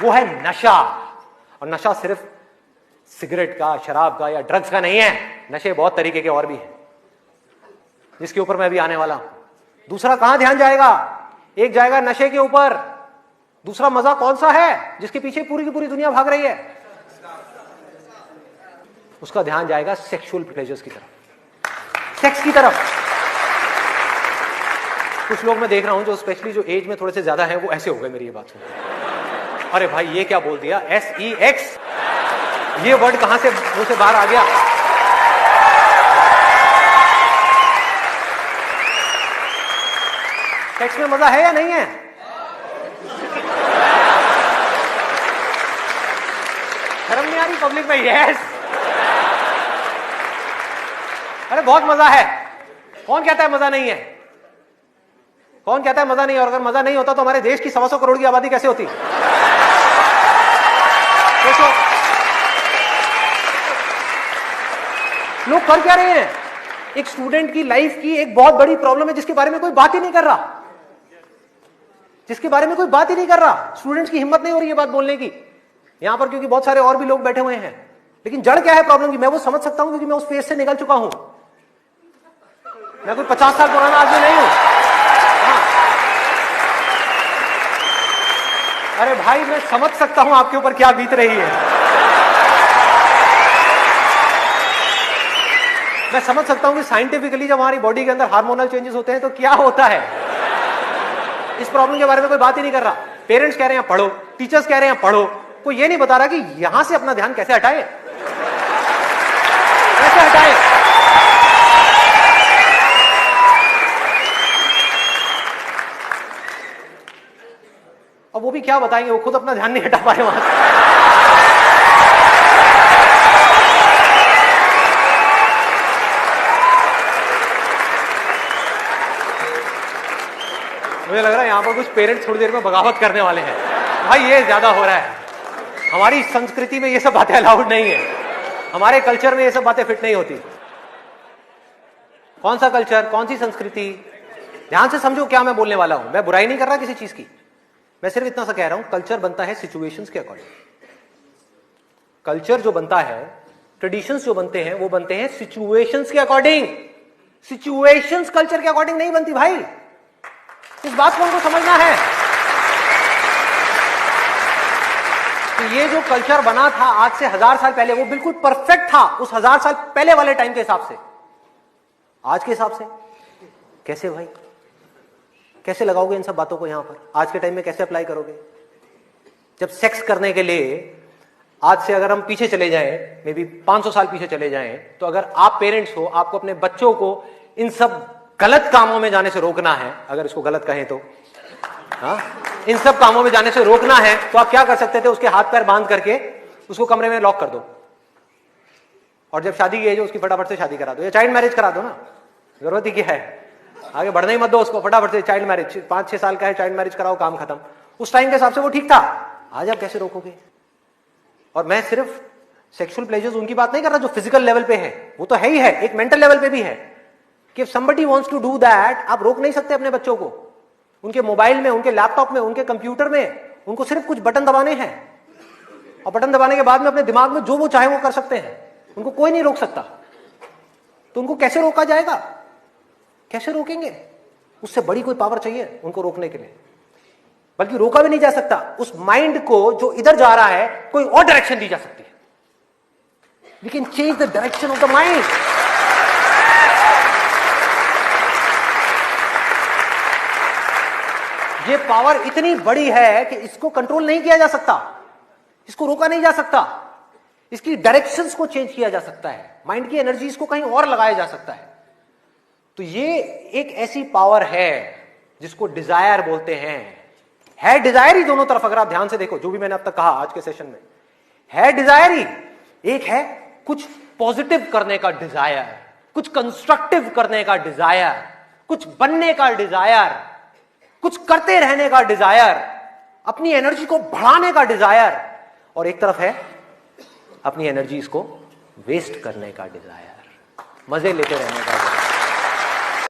वो है नशा। और नशा सिर्फ सिगरेट का, शराब का या ड्रग्स का नहीं है, नशे बहुत तरीके के और भी हैं, जिसके ऊपर मैं अभी आने वाला हूं। दूसरा कहां ध्यान जाएगा? एक जाएगा नशे के ऊपर, दूसरा मजा कौन सा है जिसके पीछे पूरी की पूरी दुनिया भाग रही है? उसका ध्यान जाएगा सेक्सुअल प्लेजर्स की तरफ, सेक्स की तरफ। कुछ लोग मैं देख रहा हूं जो स्पेशली जो एज में थोड़े से ज्यादा हैं, वो ऐसे हो गए मेरी ये बात सुन। अरे भाई ये क्या बोल दिया, SEX, ये वर्ड कहां से मुंह से बाहर आ गया? सेक्स में मजा है या नहीं है? शर्म नहीं आ रही पब्लिक में? यस, अरे बहुत मजा है। कौन कहता है मजा नहीं है? कौन कहता है मजा नहीं है? और अगर मजा नहीं होता तो हमारे देश की 125 करोड़ की आबादी कैसे होती? देखो लोग कर क्या रहे हैं। एक स्टूडेंट की लाइफ की एक बहुत बड़ी प्रॉब्लम है जिसके बारे में कोई बात ही नहीं कर रहा, जिसके बारे में कोई बात ही नहीं कर रहा। स्टूडेंट्स की हिम्मत नहीं हो रही है बात बोलने की यहां पर, क्योंकि बहुत सारे और भी लोग बैठे हुए हैं। लेकिन जड़ क्या है प्रॉब्लम की, मैं वो समझ सकता हूं क्योंकि मैं उस फेज से निकल चुका हूं। मैं कोई 50 साल पुराना आदमी नहीं हूं। हाँ। अरे भाई मैं समझ सकता हूं आपके ऊपर क्या बीत रही है। मैं समझ सकता हूं कि साइंटिफिकली जब हमारी बॉडी के अंदर हार्मोनल चेंजेस होते हैं तो क्या होता है। इस प्रॉब्लम के बारे में कोई बात ही नहीं कर रहा। पेरेंट्स कह रहे हैं पढ़ो, टीचर्स कह रहे हैं पढ़ो, कोई ये नहीं बता रहा कि यहां से अपना ध्यान कैसे हटाए, कैसे हटाए। अब वो भी क्या बताएंगे, वो खुद अपना ध्यान नहीं हटा पाए वहां से। मुझे लग रहा है यहां पर कुछ पेरेंट्स थोड़ी देर में बगावत करने वाले हैं। भाई ये ज्यादा हो रहा है। हमारी संस्कृति में ये सब बातें अलाउड नहीं है, हमारे कल्चर में ये सब बातें फिट नहीं होती। कौन सा कल्चर, कौन सी संस्कृति? ध्यान से समझो क्या मैं बोलने वाला हूं। मैं बुराई नहीं कर रहा किसी चीज की, मैं सिर्फ इतना सा कह रहा हूं, कल्चर बनता है सिचुएशंस के अकॉर्डिंग। कल्चर जो बनता है, ट्रेडिशंस जो बनते हैं, वो बनते हैं सिचुएशंस के अकॉर्डिंग। सिचुएशंस कल्चर के अकॉर्डिंग नहीं बनती भाई, इस बात को उनको समझना है। तो ये जो कल्चर बना था आज से 1000 साल पहले, वो बिल्कुल परफेक्ट था उस 1000 साल पहले वाले टाइम के हिसाब से। आज के हिसाब से कैसे भाई, कैसे लगाओगे इन सब बातों को यहां पर? आज के टाइम में कैसे अप्लाई करोगे? जब सेक्स करने के लिए आज से अगर हम पीछे चले जाएं, मे बी 500 साल पीछे चले जाएं, तो अगर आप पेरेंट्स हो, आपको अपने बच्चों को इन सब गलत कामों में जाने से रोकना है, अगर इसको गलत कहें तो, हाँ, इन सब कामों में जाने से रोकना है, तो आप क्या कर सकते थे? उसके हाथ पैर बांध करके उसको कमरे में लॉक कर दो, और जब शादी की एज हो उसकी फटाफट से शादी करा दो, या चाइल्ड मैरिज करा दो ना, जरूरत ही क्या है, आगे बढ़ने ही मत दो उसको, फटाफट से चाइल्ड मैरिज, 5-6 साल का है, चाइल्ड मैरिज कराओ, काम खत्म। उस टाइम के हिसाब से वो ठीक था, आज आप कैसे रोकोगे? और मैं सिर्फ सेक्सुअल प्लेजर्स उनकी बात नहीं कर रहा जो फिजिकल लेवल पे है, वो तो है ही है, एक मेंटल लेवल पे भी है कि somebody wants to do that, आप रोक नहीं सकते अपने बच्चों को। उनके मोबाइल में, उनके लैपटॉप में, उनके कंप्यूटर में उनको सिर्फ कुछ बटन दबाने हैं, और बटन दबाने के बाद में अपने दिमाग में जो वो चाहे वो कर सकते हैं, उनको कोई नहीं रोक सकता। तो उनको कैसे रोका जाएगा? कैसे रोकेंगे? उससे बड़ी कोई पावर चाहिए उनको रोकने के लिए, बल्कि रोका भी नहीं जा सकता। उस माइंड को जो इधर जा रहा है, कोई और डायरेक्शन दी जा सकती है। We can change the direction of the mind. ये पावर इतनी बड़ी है कि इसको कंट्रोल नहीं किया जा सकता, इसको रोका नहीं जा सकता। इसकी डायरेक्शंस को चेंज किया जा सकता है, माइंड की एनर्जीज को कहीं और लगाया जा सकता है। तो ये एक ऐसी पावर है जिसको डिजायर बोलते हैं। है डिजायर ही दोनों तरफ, अगर आप ध्यान से देखो जो भी मैंने अब तक कहा आज के सेशन में, है डिजायर ही। एक है कुछ पॉजिटिव करने का डिजायर, कुछ कंस्ट्रक्टिव करने का डिजायर, कुछ बनने का डिजायर, कुछ करते रहने का डिजायर, अपनी एनर्जी को बढ़ाने का डिजायर। और एक तरफ है अपनी एनर्जीज को वेस्ट करने का डिजायर, मजे लेते रहने का।